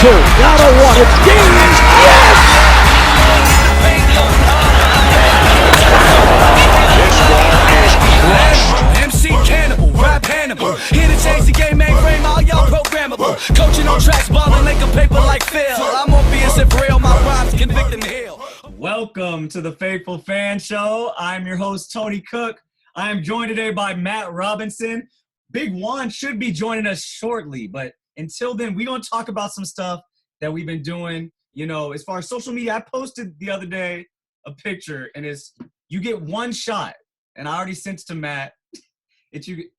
two. Down to one. It's Deans. Yes! This ball is crushed. MC Cannibal, rap Hannibal. Here to change the game, mainframe, all y'all programmable. Coaching on tracks, balling like a paper like Phil. I'm on BS if real, my rhymes convict and heal. Welcome to the Faithful Fan Show. I'm your host, Tony Cook. I am joined today by Matt Robinson. Big Juan should be joining us shortly, but until then, we're going to talk about some stuff that we've been doing. You know, as far as social media, I posted the other day a picture, and it's you get one shot, and I already sent it to Matt. It's you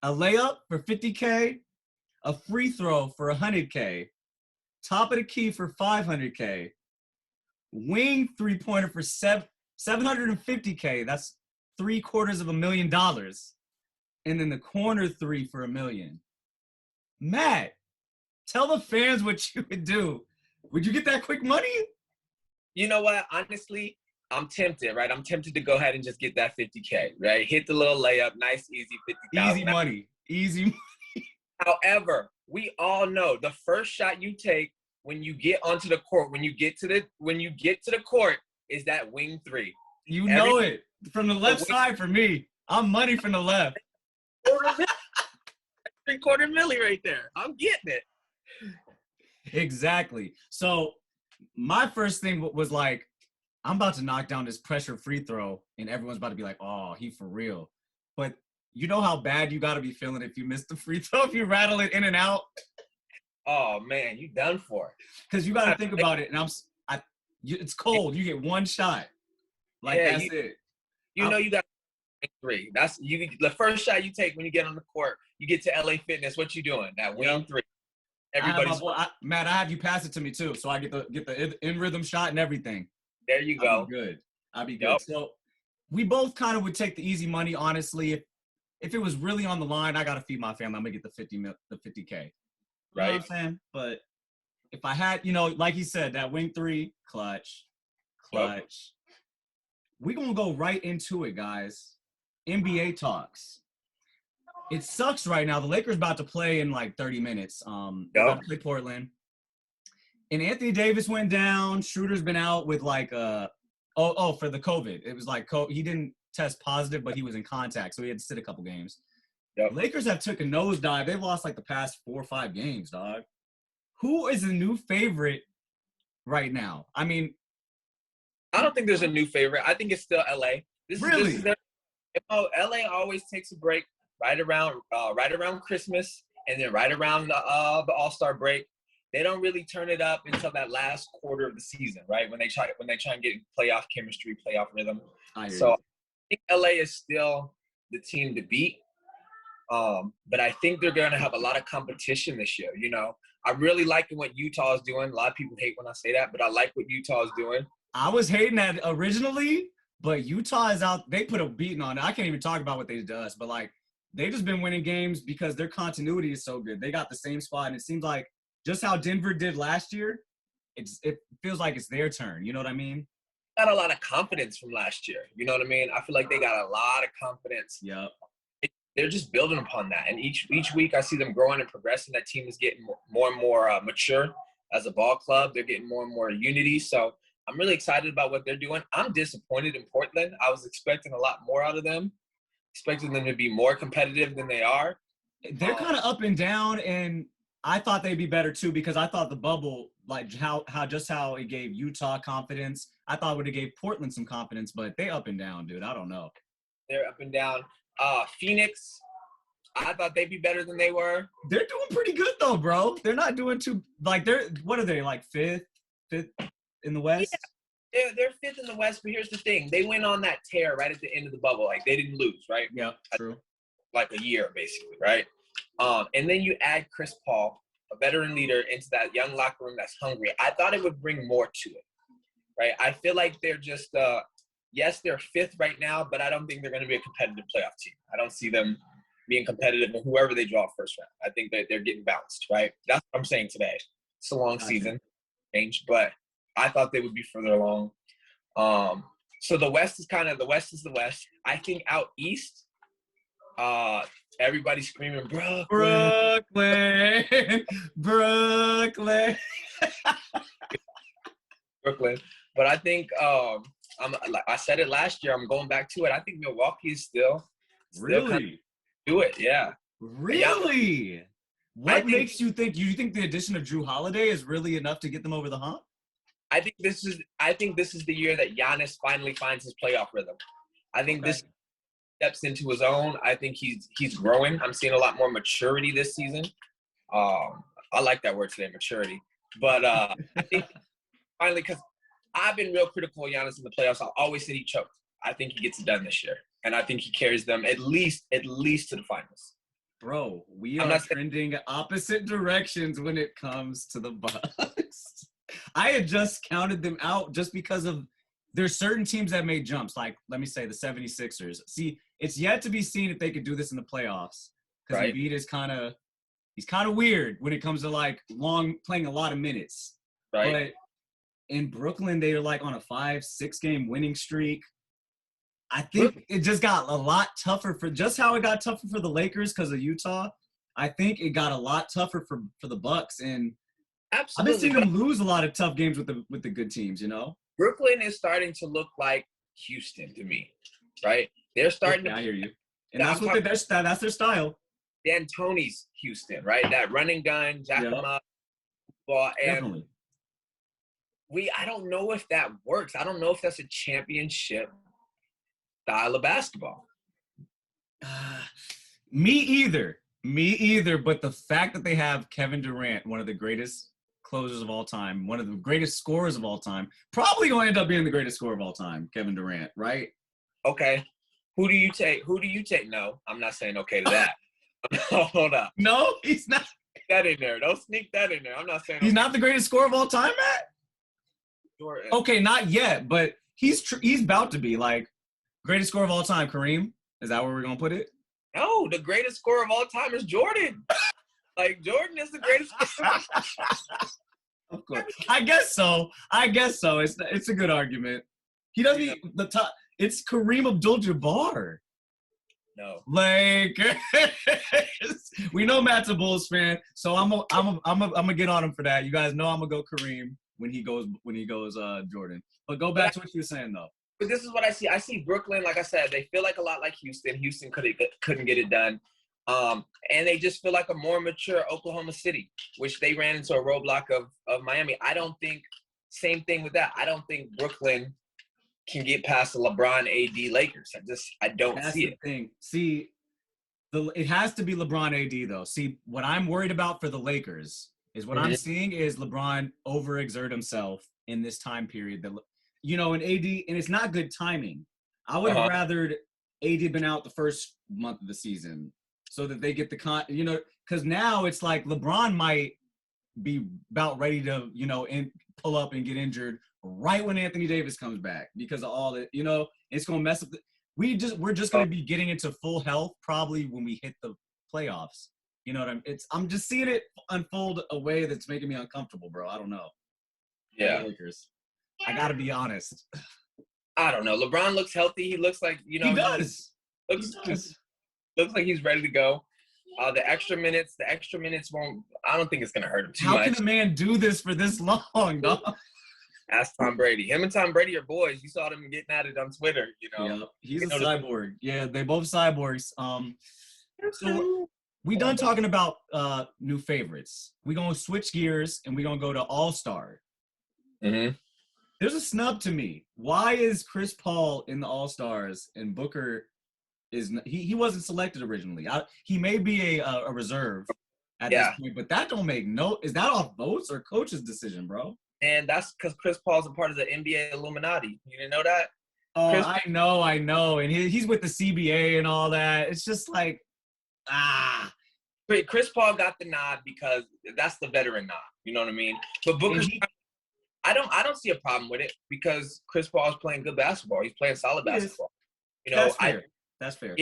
a layup for 50K, a free throw for 100K, top of the key for 500K, wing three-pointer for 750K. That's $750,000. And then the corner three for $1 million. Matt, tell the fans what you would do. Would you get that quick money? You know what? Honestly, I'm tempted, right? I'm tempted to go ahead and just get that 50K, right? Hit the little layup, nice, easy 50,000. Easy money. Easy money. However, we all know the first shot you take when you get onto the court, when you get to the court, is that wing three. You know it. From the left side for me. I'm money from the left. $750,000 milli right there. I'm getting it. Exactly. So my first thing was like, I'm about to knock down this pressure free throw, and everyone's about to be like, oh, he for real. But you know how bad you got to be feeling if you miss the free throw, if you rattle it in and out? Oh, man, you done for. Because you got to think about it, and it's cold. You get one shot. Like, yeah, that's it. You know you got three. That's the first shot you take when you get on the court. You get to LA Fitness. What you doing? That wing three. Everybody's Matt, I have you pass it to me too, so I get the in rhythm shot and everything. There you go. I'll be good. Yep. So we both kind of would take the easy money, honestly. If it was really on the line, I gotta feed my family. I'm gonna get the 50K. You right. Know what I'm saying? But if I had, like he said, that wing three, clutch. Yep. We're gonna go right into it, guys. NBA talks. It sucks right now. The Lakers about to play in like 30 minutes. They're about to play Portland. And Anthony Davis went down. Schroeder's been out with like for the COVID. It was like he didn't test positive, but he was in contact, so he had to sit a couple games. Yep. Lakers have took a nosedive. They've lost like the past 4 or 5 games, dog. Who is the new favorite right now? I mean, I don't think there's a new favorite. I think it's still LA. Really? LA always takes a break right around Christmas, and then right around the All-Star break. They don't really turn it up until that last quarter of the season, right? When they try and get playoff chemistry, playoff rhythm. I think LA is still the team to beat. But I think they're going to have a lot of competition this year. You know, I'm really liking what Utah is doing. A lot of people hate when I say that, but I like what Utah is doing. I was hating that originally, but Utah is out. They put a beating on it. I can't even talk about what they did to us, but like they've just been winning games because their continuity is so good. They got the same squad, and it seems like just how Denver did last year, it feels like it's their turn. You know what I mean? Got a lot of confidence from last year. You know what I mean? I feel like they got a lot of confidence. Yep. They're just building upon that, and each week I see them growing and progressing. That team is getting more and more mature as a ball club. They're getting more and more unity. So I'm really excited about what they're doing. I'm disappointed in Portland. I was expecting a lot more out of them, expecting them to be more competitive than they are. They're kind of up and down, and I thought they'd be better too because I thought the bubble, like how it gave Utah confidence, I thought it would have gave Portland some confidence, but they up and down, dude. I don't know. They're up and down. Phoenix, I thought they'd be better than they were. They're doing pretty good though, bro. They're not doing too like what are they, like fifth in the West? Yeah, they're fifth in the West, but here's the thing. They went on that tear right at the end of the bubble. Like, they didn't lose, right? Yeah, true. Like a year, basically, right? And then you add Chris Paul, a veteran leader, into that young locker room that's hungry. I thought it would bring more to it, right? I feel like they're just yes, they're fifth right now, but I don't think they're going to be a competitive playoff team. I don't see them being competitive in whoever they draw first round. I think that they're getting bounced, right? That's what I'm saying today. It's a long season, but I thought they would be further along. So the West is the West. I think out East, everybody's screaming, Brooklyn. Brooklyn. Brooklyn. But I think I'm like I said it last year. I'm going back to it. I think Milwaukee is still Really? kind of do it. Yeah. Really? What I think- makes you think? Do you think the addition of Drew Holiday is really enough to get them over the hump? I think this is the year that Giannis finally finds his playoff rhythm. I think this steps into his own. I think he's growing. I'm seeing a lot more maturity this season. I like that word today, maturity. But I think finally, because I've been real critical of Giannis in the playoffs. I always said he choked. I think he gets it done this year, and I think he carries them at least to the finals. Bro, we are trending opposite directions when it comes to the Bucks. I had just counted them out just because of there's certain teams that made jumps, like, let me say, the 76ers. See, it's yet to be seen if they could do this in the playoffs because Right. Embiid is he's kind of weird when it comes to, like, playing a lot of minutes. Right. But in Brooklyn, they're, like, on a 5-6 game winning streak. I think it just got a lot tougher for just how it got tougher for the Lakers because of Utah. I think it got a lot tougher for the Bucks, and Absolutely. I've been seeing them lose a lot of tough games with the good teams. You know, Brooklyn is starting to look like Houston to me, right? They're starting I to. hear you, and Yeah, that's that's their style. D'Antoni's Houston, right? That running gun, jack them up, ball, and Definitely. I don't know if that works. I don't know if that's a championship style of basketball. Me either. But the fact that they have Kevin Durant, one of the greatest closers of all time, one of the greatest scorers of all time, probably going to end up being the greatest scorer of all time, Kevin Durant, right? Okay. Who do you take? No, I'm not saying okay to that. Hold up. No, he's not. Sneak that in there. Don't sneak that in there. I'm not saying He's not the greatest scorer of all time, Matt? Jordan. Okay, not yet, but he's about to be, like, greatest scorer of all time, Kareem. Is that where we're going to put it? No, the greatest scorer of all time is Jordan. Like, Jordan is the greatest scorer. Of course. I guess so. It's a good argument. He doesn't even the top. It's Kareem Abdul-Jabbar. No. Like, we know Matt's a Bulls fan, so I'm gonna get on him for that. You guys know I'm gonna go Kareem when he goes Jordan. But go back to what you were saying though. But this is what I see. I see Brooklyn, like I said, they feel like a lot like Houston. Houston couldn't get it done. And they just feel like a more mature Oklahoma City, which they ran into a roadblock of Miami. I don't think, same thing with that. I don't think Brooklyn can get past the LeBron AD Lakers. I don't see it. Thing. See, it has to be LeBron AD though. See, what I'm worried about for the Lakers is what I'm seeing is LeBron overexert himself in this time period that, you know, and AD, and it's not good timing. I would have rathered AD been out the first month of the season so that they get the because now it's like LeBron might be about ready to, pull up and get injured right when Anthony Davis comes back because of all that, it's going to mess up. We're just going to be getting into full health probably when we hit the playoffs. You know what I'm just seeing it unfold a way that's making me uncomfortable, bro. I don't know. Yeah. Lakers. I got to be honest. I don't know. LeBron looks healthy. He looks like, he does. Looks like he's ready to go. The extra minutes won't. I don't think it's gonna hurt him too much. How can a man do this for this long, dog? Ask Tom Brady. Him and Tom Brady are boys. You saw them getting at it on Twitter. Yeah, he's a cyborg. Yeah, they both cyborgs. So we done talking about new favorites. We gonna switch gears and we gonna go to All-Star. Mm-hmm. There's a snub to me. Why is Chris Paul in the All-Stars and Booker he wasn't selected originally? He may be a reserve at this point, but that don't make is that off votes or coach's decision, bro? And that's because Chris Paul's a part of the NBA Illuminati. You didn't know that? Oh, I know. And he's with the CBA and all that. It's just like, Chris Paul got the nod because that's the veteran nod. You know what I mean? But Booker, I don't see a problem with it because Chris Paul is playing good basketball. He's playing solid basketball. That's fair.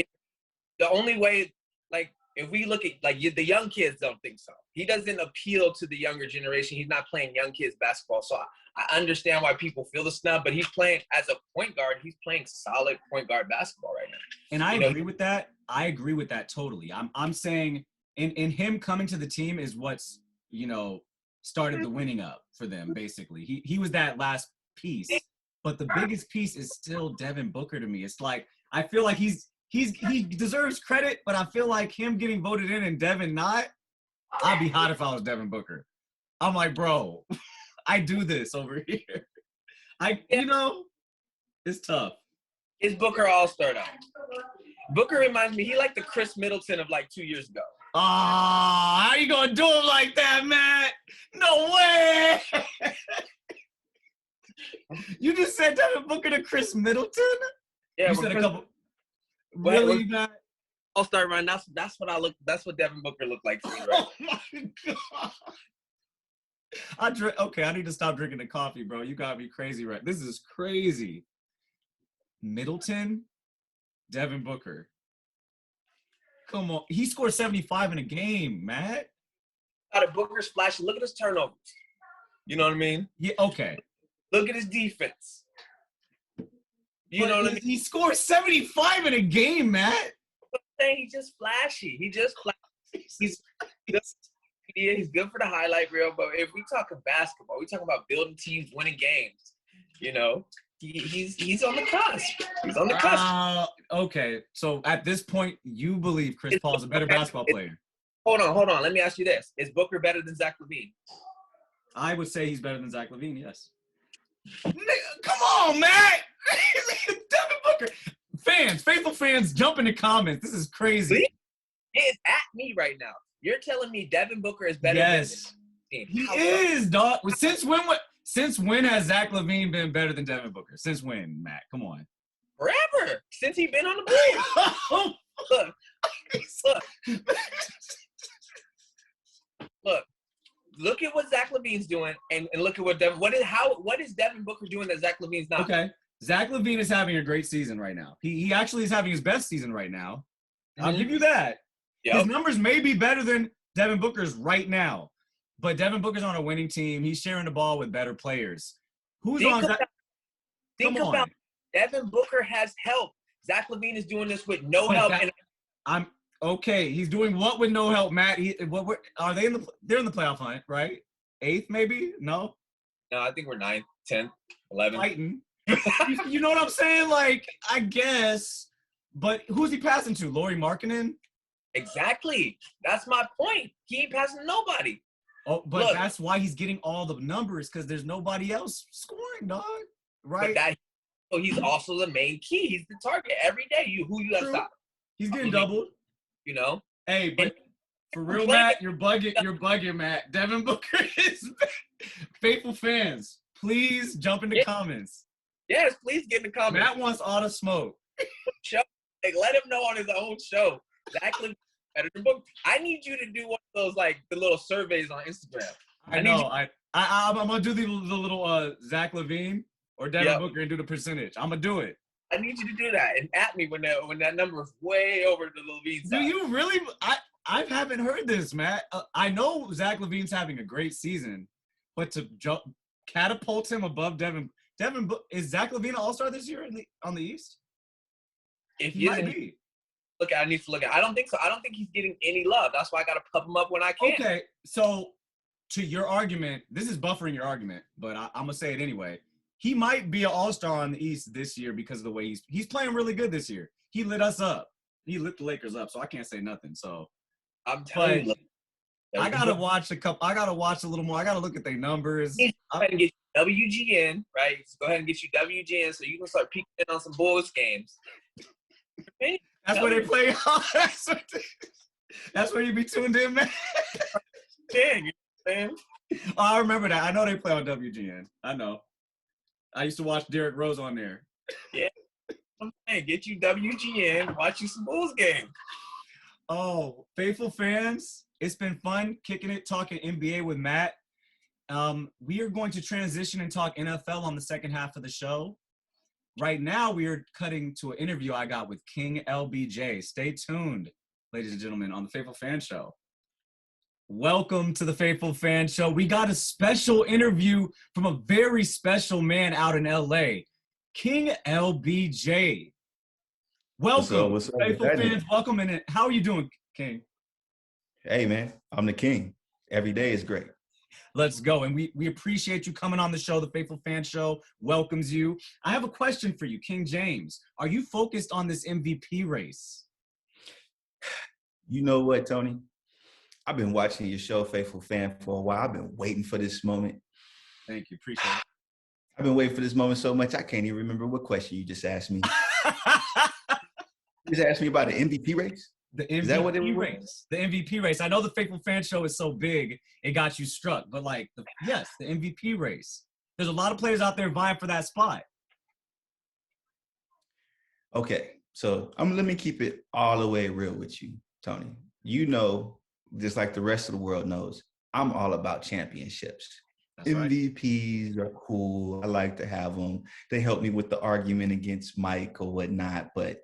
The only way, like, if we look at, like, the young kids don't think so. He doesn't appeal to the younger generation. He's not playing young kids basketball. So I understand why people feel the snub, but he's playing as a point guard. He's playing solid point guard basketball right now. And I agree with that. I agree with that totally. I'm saying in him coming to the team is what's, started the winning up for them, basically. He was that last piece. But the biggest piece is still Devin Booker to me. It's like, I feel like he deserves credit, but I feel like him getting voted in and Devin not, I'd be hot if I was Devin Booker. I'm like, bro, I do this over here. It's tough. Is Booker all-star now? Booker reminds me, he like the Chris Middleton of like 2 years ago. How you gonna do him like that, man? No way! You just said Devin Booker to Chris Middleton? Yeah, you said a couple. Really, man? All-star run. That's what I look. That's what Devin Booker looked like to me, right? Oh my god! I need to stop drinking the coffee, bro. You got me crazy, right? This is crazy. Middleton, Devin Booker. Come on, he scored 75 in a game, Matt. Out of Booker's flash. Look at his turnovers. You know what I mean? Yeah. Okay. Look at his defense. You know what I mean? He scored 75 in a game, Matt. I'm saying he's just flashy. He's good for the highlight reel. But if we talking basketball, we talking about building teams, winning games. You know, he's on the cusp. He's on the cusp. Okay. So at this point, you believe Chris Paul is a better basketball player? Hold on. Let me ask you this: is Booker better than Zach LaVine? I would say he's better than Zach LaVine. Yes. Come on, Matt. Devin Booker. Faithful fans, jump in the comments. This is crazy. It's at me right now. You're telling me Devin Booker is better than he is, dog. Since when has Zach LaVine been better than Devin Booker? Since when, Matt? Come on. Forever. Since he's been on the Bulls. Look at what Zach LaVine's doing, and look at what what is Devin Booker doing that Zach LaVine's not? Okay. Zach LaVine is having a great season right now. He actually is having his best season right now. I'll give you that. Yep. His numbers may be better than Devin Booker's right now, but Devin Booker's on a winning team. He's sharing the ball with better players. Think about Devin Booker has help. Zach LaVine is doing this with no help. Okay. He's doing what with no help, Matt? Are they they're in the playoff hunt, right? 8th, maybe? No, I think we're 9th, 10th, 11th. Fighting. You know what I'm saying? Like, I guess. But who's he passing to? Lauri Markkanen? Exactly. That's my point. He ain't passing to nobody. Oh, but that's why he's getting all the numbers, because there's nobody else scoring, dog. Right? So he's also the main key. He's the target every day. Who you got to stop? He's getting doubled. You know? Hey, but for real, Matt, you're bugging, Matt. Devin Booker is faithful fans. Please jump in the comments. Yes, please get in the comments. Matt wants all the smoke. Let him know on his own show. Exactly. Better than Booker. I need you to do one of those the little surveys on Instagram. I know. I'm gonna do the little Zach LaVine or Devin Booker and do the percentage. I'm gonna do it. I need you to do that and at me when that number is way over the LaVine side. Do you really? I haven't heard this, Matt. I know Zach LaVine's having a great season, but to catapult him above Devin, is Zach LaVine an all-star this year on the East? If he might be. I need to look at. I don't think so. I don't think he's getting any love. That's why I got to pump him up when I can. Okay, so to your argument, this is buffering your argument, but I'm gonna say it anyway. He might be an all-star on the East this year because of the way he's playing really good this year. He lit us up. He lit the Lakers up, so I can't say nothing. So I'm telling you, I gotta watch I gotta watch a little more. I gotta look at their numbers. Go ahead and get you WGN, right? Go ahead and get you WGN so you can start peeking in on some Bulls games. That's where they play. That's where you be tuned in, man. Dang, man. Oh, I remember that. I know they play on WGN. I know. I used to watch Derrick Rose on there. Yeah. I'm saying, get you WGN, watch you some Bulls game. Oh, faithful fans, it's been fun kicking it, talking NBA with Matt. We are going to transition and talk NFL on the second half of the show. Right now, we are cutting to an interview I got with King LBJ. Stay tuned, ladies and gentlemen, on the Faithful Fan Show. Welcome to the Faithful Fan Show. We got a special interview from a very special man out in LA, King LBJ. Welcome, what's up? Faithful fans. Welcome. And how are you doing, King? Hey, man, I'm the king. Every day is great. Let's go. And we appreciate you coming on the show. The Faithful Fan Show welcomes you. I have a question for you, King James. Are you focused on this MVP race? You know what, Tony? I've been watching your show, Faithful Fan, for a while. I've been waiting for this moment. Thank you. Appreciate it. I've been waiting for this moment so much, I can't even remember what question you just asked me. You just asked me about the MVP race? The MVP Is that what it was? race. The MVP race. I know the Faithful Fan Show is so big, it got you struck. But, like, yes, the MVP race. There's a lot of players out there vying for that spot. Okay, so let me keep it all the way real with you, Tony. You know, just like the rest of the world knows, I'm all about championships. That's right. MVPs are cool. I like to have them. They help me with the argument against Mike or whatnot, but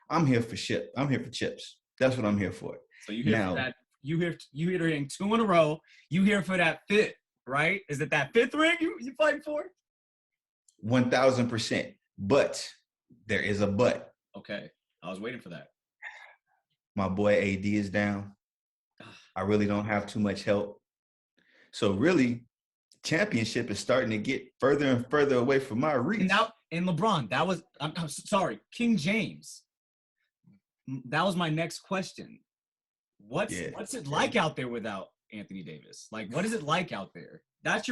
I'm here for I'm here for chips. That's what I'm here for. So you here for that? You here to ring 2 in a row. You here for that 5th, right? Is it that 5th ring you fighting for? 1,000%. But there is a but. Okay, I was waiting for that. My boy AD is down. I really don't have too much help. So really, championship is starting to get further and further away from my reach. And LeBron, I'm sorry, King James. That was my next question. What's it like out there without Anthony Davis? Like, what is it like out there? That's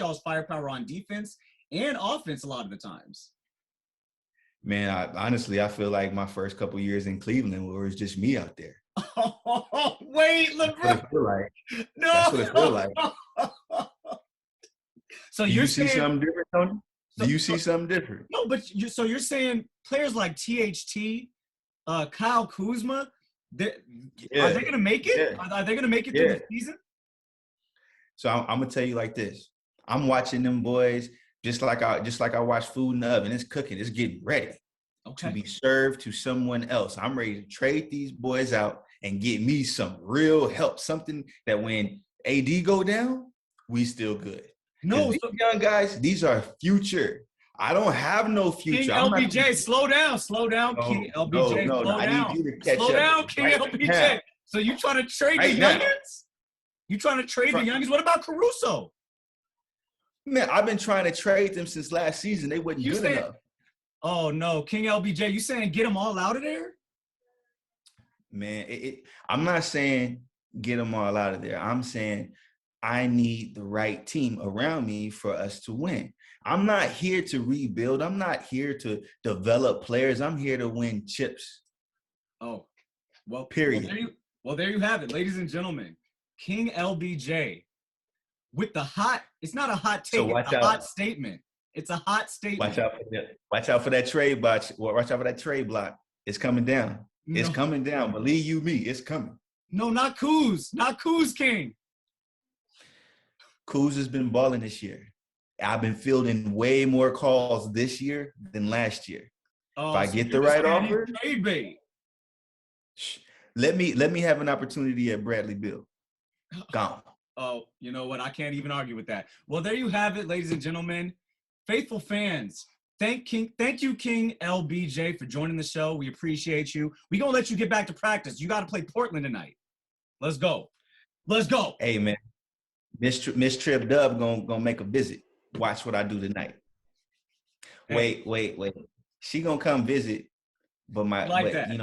y'all's firepower on defense and offense a lot of the times. Man, honestly, I feel like my first couple of years in Cleveland where it was just me out there. Oh, wait, LeBron. No. That's what it feels like. So Do you see something different, Tony? Do you see something different? No, but you're saying players like THT, Kyle Kuzma, are they going to make it? Yeah. Are they going to make it through the season? So I'm gonna tell you like this. I'm watching them boys just like I watch food in the oven. It's cooking. It's getting ready to be served to someone else. I'm ready to trade these boys out and get me some real help. Something that when AD go down, we still good. No, these young guys, these are future. I don't have no future. King LBJ, slow down. King LBJ, slow down. I need you to catch up. Slow down, King LBJ. Now. So you trying to trade the youngins? You trying to trade the youngins? What about Caruso? Man, I've been trying to trade them since last season. They wasn't good enough. Oh, no. King LBJ, you saying get them all out of there? Man, I'm not saying get them all out of there. I'm saying I need the right team around me for us to win. I'm not here to rebuild. I'm not here to develop players. I'm here to win chips. Oh, well, period. There you have it, ladies and gentlemen. King LBJ with the hot, it's not a hot take, it's a hot statement. It's a hot statement. Watch out for that trade block. Watch out for that trade block. It's coming down. No. It's coming down. Believe you me, it's coming. No, not Kuz. Not Kuz, King. Kuz has been balling this year. I've been fielding way more calls this year than last year. If I get the right offer, trade bait. Let me have an opportunity at Bradley Beal. Gone. Oh, you know what? I can't even argue with that. Well, there you have it, ladies and gentlemen. Faithful fans, thank you, King LBJ, for joining the show. We appreciate you. We're going to let you get back to practice. You got to play Portland tonight. Let's go. Let's go. Hey, man. Miss Trip Dub gonna make a visit. Watch what I do tonight. Hey. Wait. She gonna come visit, but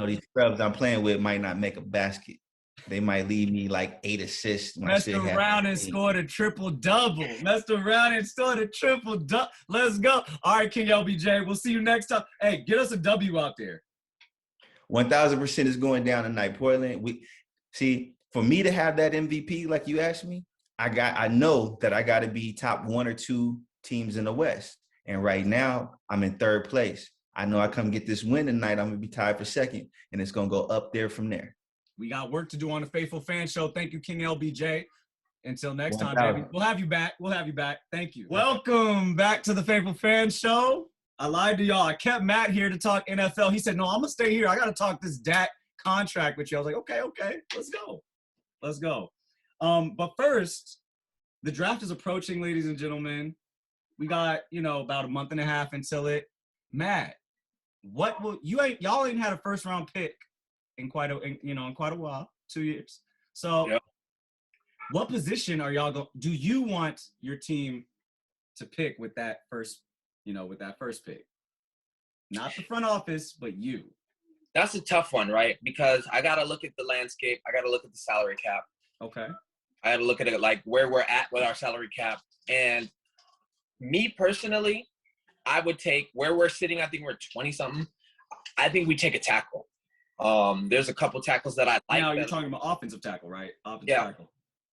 these scrubs I'm playing with might not make a basket. They might leave me like 8 assists. Messed around and scored a triple-double. Let's go. All right, King LBJ. We'll see you next time. Hey, get us a W out there. 1,000% is going down tonight, Portland. For me to have that MVP, like you asked me, I know that I got to be top 1 or 2 teams in the West. And right now, I'm in 3rd place. I know I come get this win tonight, I'm going to be tied for 2nd, and it's going to go up there from there. We got work to do on the Faithful Fan Show. Thank you, King LBJ. Until next time, baby. We'll have you back. Thank you. Welcome back to the Faithful Fan Show. I lied to y'all. I kept Matt here to talk NFL. He said, no, I'm going to stay here. I got to talk this Dak contract with you. I was like, okay. Let's go. But first, the draft is approaching, ladies and gentlemen. We got, about a month and a half until it. Matt, y'all ain't had a first round pick in quite a while, 2 years. So What position are y'all going? Do you want your team to pick with that first pick? Not the front office, but you. That's a tough one, right? Because I got to look at the landscape. I got to look at the salary cap. Okay. I got to look at it like where we're at with our salary cap. And me personally, I would take where we're sitting. I think we're 20-something. I think we take a tackle. There's a couple tackles that I like. Now you're talking about offensive tackle, right? Tackle.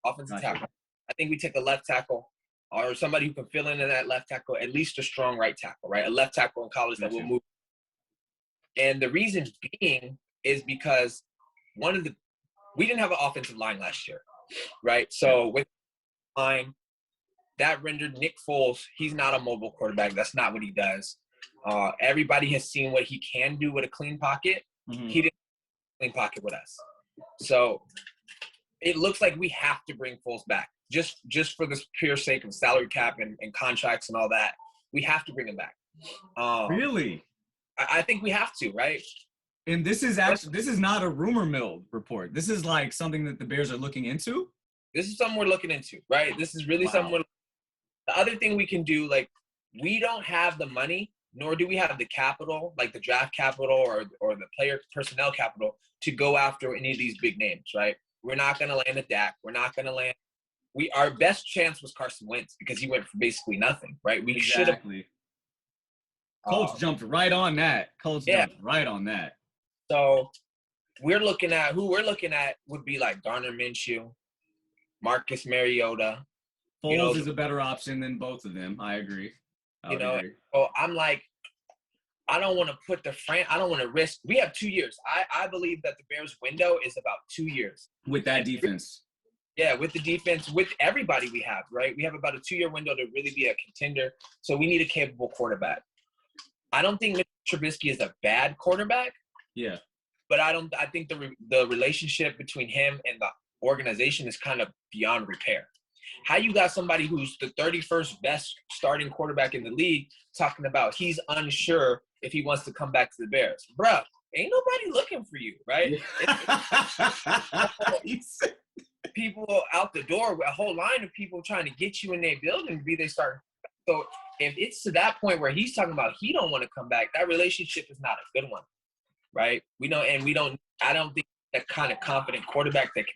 Offensive tackle. I think we take a left tackle or somebody who can fill in that left tackle, at least a strong right tackle, right? A left tackle in college that will move. And the reason being is because we didn't have an offensive line last year, right? So with line, that rendered Nick Foles, he's not a mobile quarterback. That's not what he does. Everybody has seen what he can do with a clean pocket. Mm-hmm. He didn't clean pocket with us. So it looks like we have to bring Foles back just for the pure sake of salary cap and contracts and all that. We have to bring him back. Really? I think we have to, right? And this is not a rumor mill report. This is like something that the Bears are looking into? This is something we're looking into, right? This is really something the other thing we can do, like, we don't have the money, nor do we have the capital, like the draft capital or the player personnel capital to go after any of these big names, right? We're not going to land a Dak. We're not going to land. Our best chance was Carson Wentz because he went for basically nothing, right? We should have. Colts jumped right on that. Jumped right on that. So who we're looking at would be like Garner Minshew, Marcus Mariota. Foles is a better option than both of them. I agree. So I'm like, I don't want to I don't want to risk. We have 2 years. I believe that the Bears window is about 2 years. With that defense. Yeah, with the defense, with everybody we have, right? We have about a 2-year window to really be a contender. So we need a capable quarterback. I don't think Mitch Trubisky is a bad quarterback. Yeah. But I think the relationship between him and the organization is kind of beyond repair. How you got somebody who's the 31st best starting quarterback in the league talking about he's unsure if he wants to come back to the Bears? Bruh, ain't nobody looking for you, right? People out the door, a whole line of people trying to get you in their building to be their starting. So if it's to that point where he's talking about he don't want to come back, that relationship is not a good one, right? I don't think that kind of confident quarterback that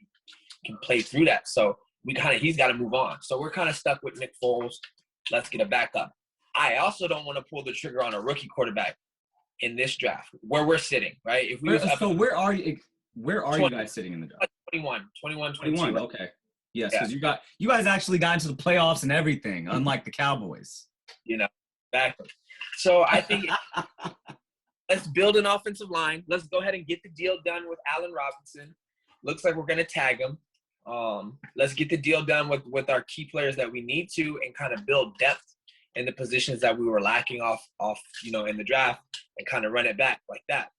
can play through that. So he's got to move on. So we're kind of stuck with Nick Foles. Let's get a backup. I also don't want to pull the trigger on a rookie quarterback in this draft where we're sitting, right? If we where are you? Where are you guys sitting in the draft? 21. Okay. Yes, because you guys actually got into the playoffs and everything, unlike the Cowboys. Exactly. So I think let's build an offensive line. Let's go ahead and get the deal done with Allen Robinson. Looks like we're going to tag him. Let's get the deal done with our key players that we need to and kind of build depth in the positions that we were lacking off in the draft and kind of run it back like that.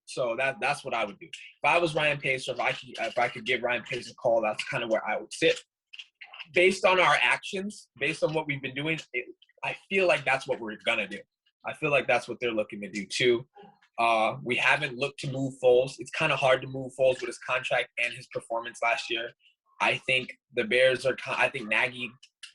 So that's what I would do. If I was Ryan Pace, or if I could give Ryan Pace a call, that's kind of where I would sit. Based on our actions, based on what we've been doing, I feel like that's what we're going to do. I feel like that's what they're looking to do too. We haven't looked to move Foles. It's kind of hard to move Foles with his contract and his performance last year. I think the Bears I think Nagy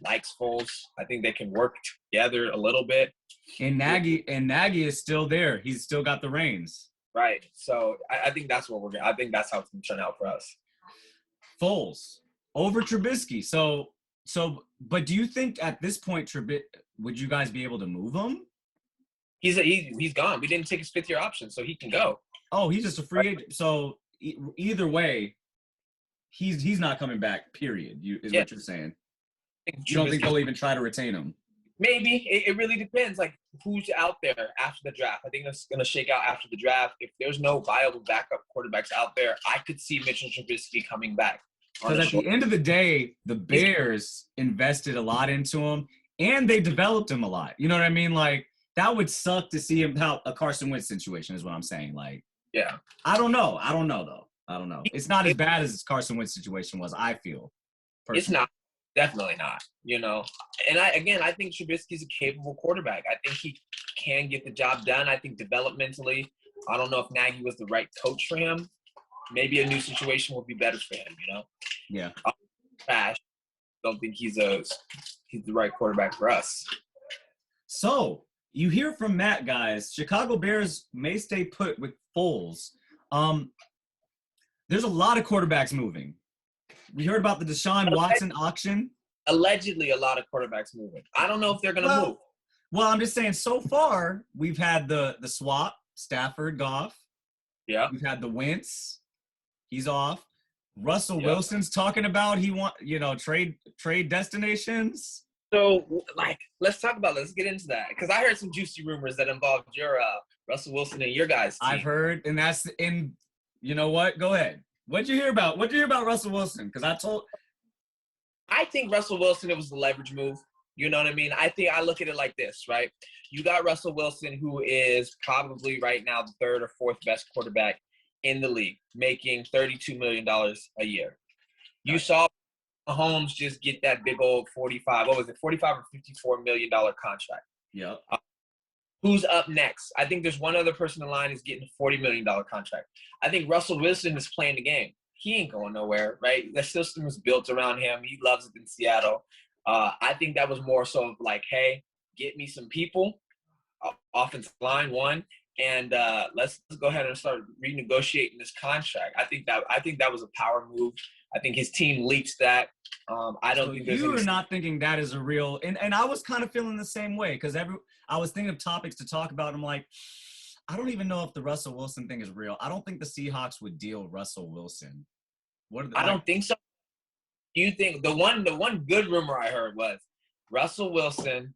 likes Foles. I think they can work together a little bit. And Nagy is still there. He's still got the reins. Right. So I think that's what I think that's how it's going to turn out for us. Foles over Trubisky. So, but do you think at this point, would you guys be able to move him? He's gone. We didn't take his 5th-year option, so he can go. Oh, he's just a free agent. So either way, he's not coming back. Period. What you're saying. You don't think they'll even try to retain him? Maybe. It really depends, like, who's out there after the draft. I think that's going to shake out after the draft. If there's no viable backup quarterbacks out there, I could see Mitchell Trubisky coming back. Because at the end of the day, the Bears invested a lot into him, and they developed him a lot. You know what I mean? Like, that would suck to see him help a Carson Wentz situation is what I'm saying. Like, yeah. I don't know, though. I don't know. It's not as bad as Carson Wentz situation was, I feel. Personally. It's not. Definitely not, And I think Trubisky's a capable quarterback. I think he can get the job done. I think developmentally, I don't know if Nagy was the right coach for him. Maybe a new situation would be better for him, Yeah. trash. Don't think he's the right quarterback for us. So you hear from Matt, guys. Chicago Bears may stay put with Foles. There's a lot of quarterbacks moving. We heard about the Deshaun Watson auction. Allegedly, a lot of quarterbacks moving. I don't know if they're going to move. Well, I'm just saying, so far, we've had the swap, Stafford, Goff. Yeah. We've had the Wentz. He's off. Russell Wilson's talking about trade destinations. So, let's talk about it. Let's get into that. Because I heard some juicy rumors that involved your Russell Wilson and your guys' team. I've heard, and that's in, you know what? Go ahead. What'd you hear about Russell Wilson? Because I think Russell Wilson, it was the leverage move. You know what I mean? I look at it like this, right? You got Russell Wilson, who is probably right now the third or fourth best quarterback in the league, making $32 million a year. You saw Mahomes just get that big old $45 or $54 million contract. Yep. Who's up next? I think there's one other person in line is getting a $40 million contract. I think Russell Wilson is playing the game. He ain't going nowhere, right? The system was built around him. He loves it in Seattle. I think that was more so like, hey, get me some people, offensive line one, and let's go ahead and start renegotiating this contract. I think that was a power move. I think his team leaks that. I don't think there's. You are not thinking that is a real, and I was kind of feeling the same way because I was thinking of topics to talk about. I'm like, I don't even know if the Russell Wilson thing is real. I don't think the Seahawks would deal Russell Wilson. I don't think so. You think the one good rumor I heard was Russell Wilson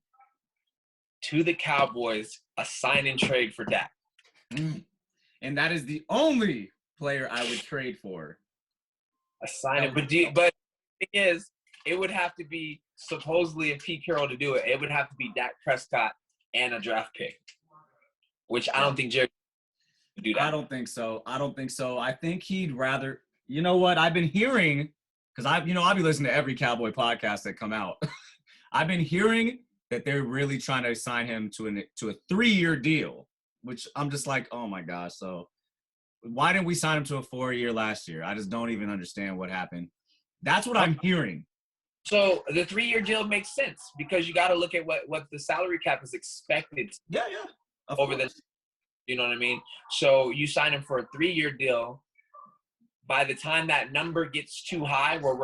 to the Cowboys, a sign and trade for Dak. And that is the only player I would trade for. A sign it, but the thing is, it would have to be supposedly if Pete Carroll to do it. It would have to be Dak Prescott and a draft pick, which I don't think Jerry would do that. I don't think so. I think he'd rather. You know what? I've been hearing, because I'll be listening to every Cowboy podcast that come out. I've been hearing that they're really trying to sign him to a 3-year deal, which I'm just like, oh my gosh. So why didn't we sign him to a 4-year last year? I just don't even understand what happened. That's what I'm hearing. So the 3-year deal makes sense because you got to look at what the salary cap is expected. Yeah. Over the, you know what I mean? So you sign him for a 3-year deal. By the time that number gets too high, where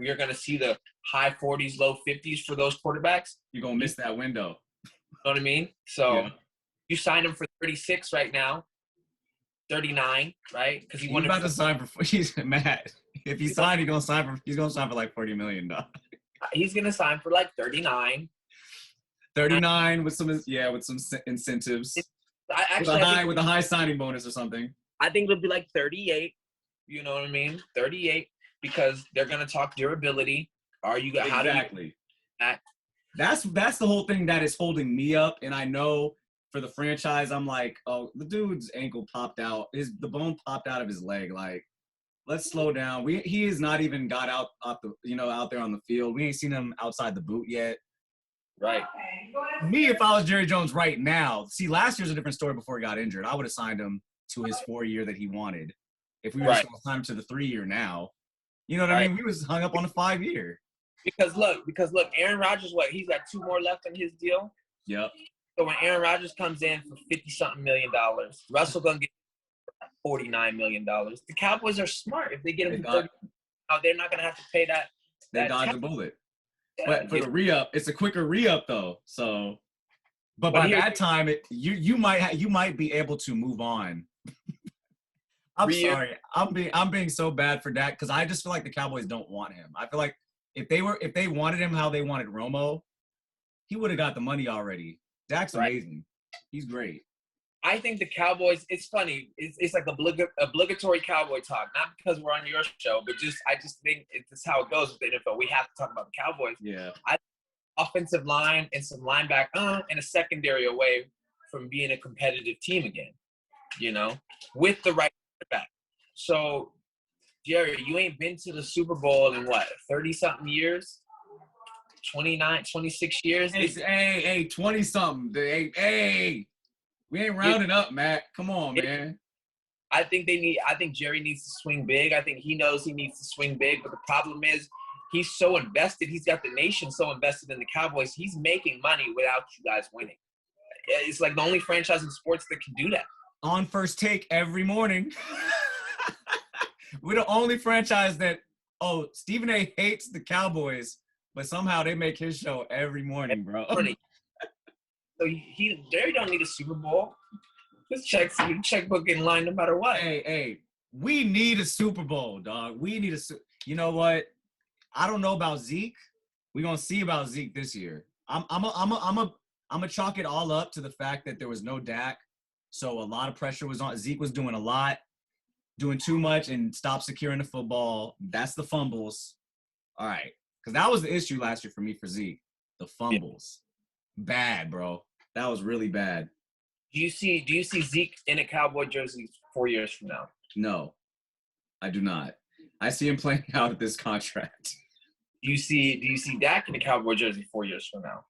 you're gonna see the high 40s, low 50s for those quarterbacks, you're gonna miss that window. You know what I mean? So you signed him for 36 right now, 39, right? Because he wanted about to sign for. He's mad. If he signed, he's gonna sign for like $40 million. He's gonna sign for like 39. 39 with some incentives. With a high signing bonus or something. I think it'll be like 38. You know what I mean? 38 because they're gonna talk durability. Are you exactly? That's the whole thing that is holding me up. And I know for the franchise, I'm like, oh, the dude's ankle popped out. The bone popped out of his leg. Like, let's slow down. He has not even got out there on the field. We ain't seen him outside the boot yet. Right. Me, if I was Jerry Jones right now, see, last year's a different story before he got injured. I would have signed him to his 4-year that he wanted. If we were just going to sign him to the 3-year now, you know what I mean? We was hung up on the 5-year. Because look, Aaron Rodgers, he's got 2 more left on his deal. Yep. So when Aaron Rodgers comes in for $50-something million, Russell gonna get $49 million. The Cowboys are smart. If they get him for $30, they're not gonna have to pay that. They dodge a bullet. But for the re-up, it's a quicker re-up though. So, but by that time, you might be able to move on. I'm sorry. I'm being so bad for Dak because I just feel like the Cowboys don't want him. I feel like if they wanted him how they wanted Romo, he would have got the money already. Dak's amazing. He's great. I think the Cowboys. It's funny. It's like obligatory Cowboy talk. Not because we're on your show, but I just think it's how it goes with the NFL. We have to talk about the Cowboys. Yeah. Offensive line and some linebacker and a secondary away from being a competitive team again. You know, with the right quarterback. So, Jerry, you ain't been to the Super Bowl in 30-something years? 29, 26 years? Hey, 20-something. Hey, we ain't rounding up, Matt. Come on, man. I think Jerry needs to swing big. I think he knows he needs to swing big, but the problem is he's so invested. He's got the nation so invested in the Cowboys. He's making money without you guys winning. It's like the only franchise in sports that can do that. On First Take every morning. We're the only franchise that, Stephen A. hates the Cowboys, but somehow they make his show every morning, bro. So Jerry don't need a Super Bowl. Just checkbook in line no matter what. Hey, we need a Super Bowl, dog. We need you know what? I don't know about Zeke. We're gonna see about Zeke this year. I'm gonna chalk it all up to the fact that there was no Dak, so a lot of pressure was on. Zeke was doing a lot, doing too much, and stopped securing the football. That's the fumbles. All right, because that was the issue last year for me for Zeke. The fumbles, bad, bro. That was really bad. Do you see Zeke in a Cowboy jersey 4 years from now? No, I do not. I see him playing out of this contract. Do you see Dak in a Cowboy jersey 4 years from now?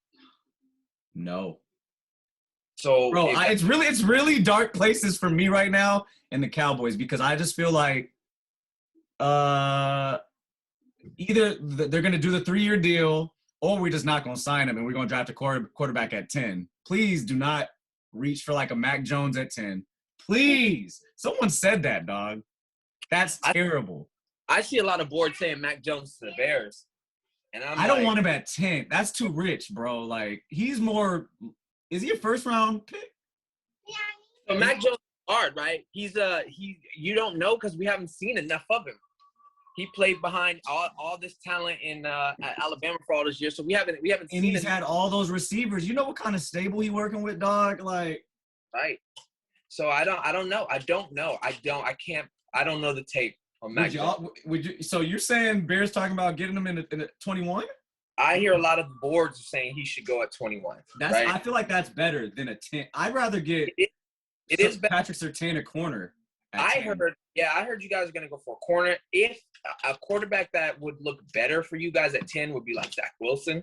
No. So, bro, it's really dark places for me right now in the Cowboys because I just feel like either they're going to do the 3-year deal or we're just not going to sign him and we're going to draft a quarterback at 10. Please do not reach for like a Mac Jones at 10. Please. Someone said that, dog. That's terrible. I see a lot of boards saying Mac Jones to the Bears. And I don't want him at 10. That's too rich, bro. Like, he's more – is he a first-round pick? So Mac Jones is hard, right? You don't know because we haven't seen enough of him. He played behind all this talent in at Alabama for all this years, so we haven't seen. And he's had all those receivers. You know what kind of stable he working with, dog? Like, right. So I don't know. I don't know the tape on Mac Jones. So you're saying Bears talking about getting him in a 21? I hear a lot of boards saying he should go at 21. Right? I feel like that's better than a 10. I'd rather get it is Patrick Surtain a corner. I heard you guys are going to go for a corner. If a quarterback that would look better for you guys at 10 would be like Zach Wilson.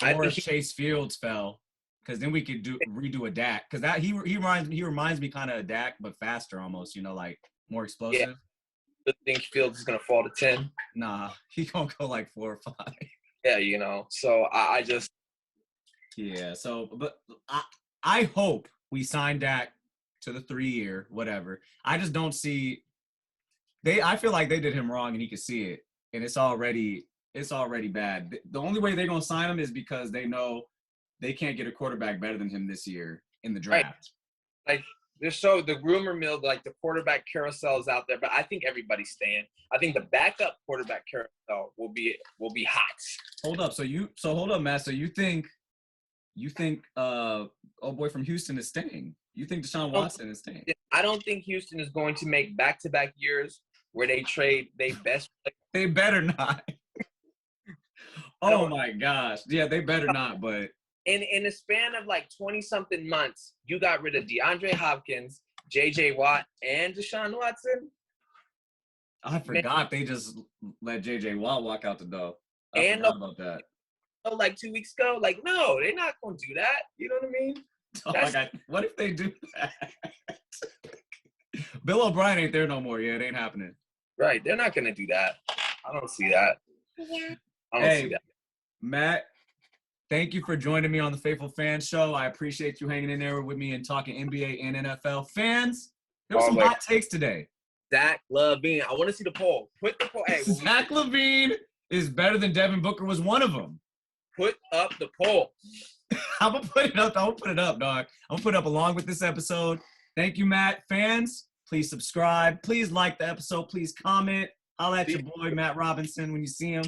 Or if Chase Fields fell, because then we could redo a Dak. Because that he reminds me kind of a Dak, but faster almost, like more explosive. Yeah. I think Fields is going to fall to 10. Nah, he going to go like 4 or 5. Yeah, so I just – yeah, so – but I hope we sign Dak to the 3-year, whatever. I just don't see – I feel like they did him wrong and he could see it, and it's already bad. The only way they're going to sign him is because they know they can't get a quarterback better than him this year in the draft. Right. Like, the rumor mill, like the quarterback carousel is out there, but I think everybody's staying. I think the backup quarterback carousel will be hot. Hold up, Matt. So you think old boy from Houston is staying? You think Deshaun Watson is staying? I don't think Houston is going to make back-to-back years where they trade their best player. They better not. Oh my gosh. Yeah, they better not, but in a span of like 20-something months, you got rid of DeAndre Hopkins, J.J. Watt, and Deshaun Watson. I forgot they just let J.J. Watt walk out the door. I forgot about that. Like 2 weeks ago, like, no, they're not going to do that. You know what I mean? What if they do that? Bill O'Brien ain't there no more. Yeah, it ain't happening. Right. They're not going to do that. I don't see that. Yeah. I don't see that. Matt, thank you for joining me on the Faithful Fans Show. I appreciate you hanging in there with me and talking NBA and NFL. Fans, there were some hot takes today. Zach LaVine. I want to see the poll. Put the poll. Hey, Zach LaVine is better than Devin Booker was one of them. Put up the poll. I'm going to put it up. I'm going to put it up, dog. I'm going to put it up along with this episode. Thank you, Matt. Fans, please subscribe. Please like the episode. Please comment. Holla at your boy, Matt Robinson, when you see him.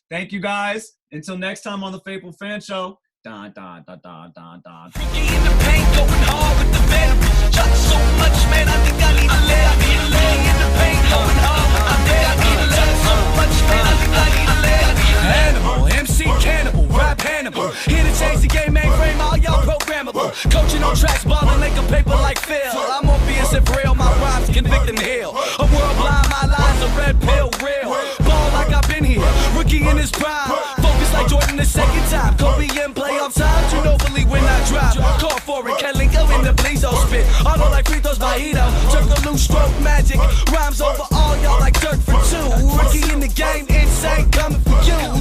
Thank you, guys. Until next time on the Faithful Fan Show. Don, don, don, don, don, don. Rookie in the paint, going hard with the venom. Shot so much, man, I think I need a lay. I need a lay in the paint, going hard with the venom. I need a lay so much, man, I think I need a lay. Animal, MC Cannibal, rap Hannibal. Here to change the game, mainframe, all y'all programmable. Coaching on tracks, balling like a paper like Phil. I'm obvious if real, my rhymes convict and heal. A world blind, my lies a red pill, real. Ball like I've been here, rookie in his prime. Focus like Jordan the second time. Kobe in playoff times, you know believe when I drop. Call for it, Kelly go in the Blizo spit. Auto like free throws by Ito. Circle loose stroke magic. Rhymes over all y'all like dirt for 2. Rookie in the game, insane, coming for you.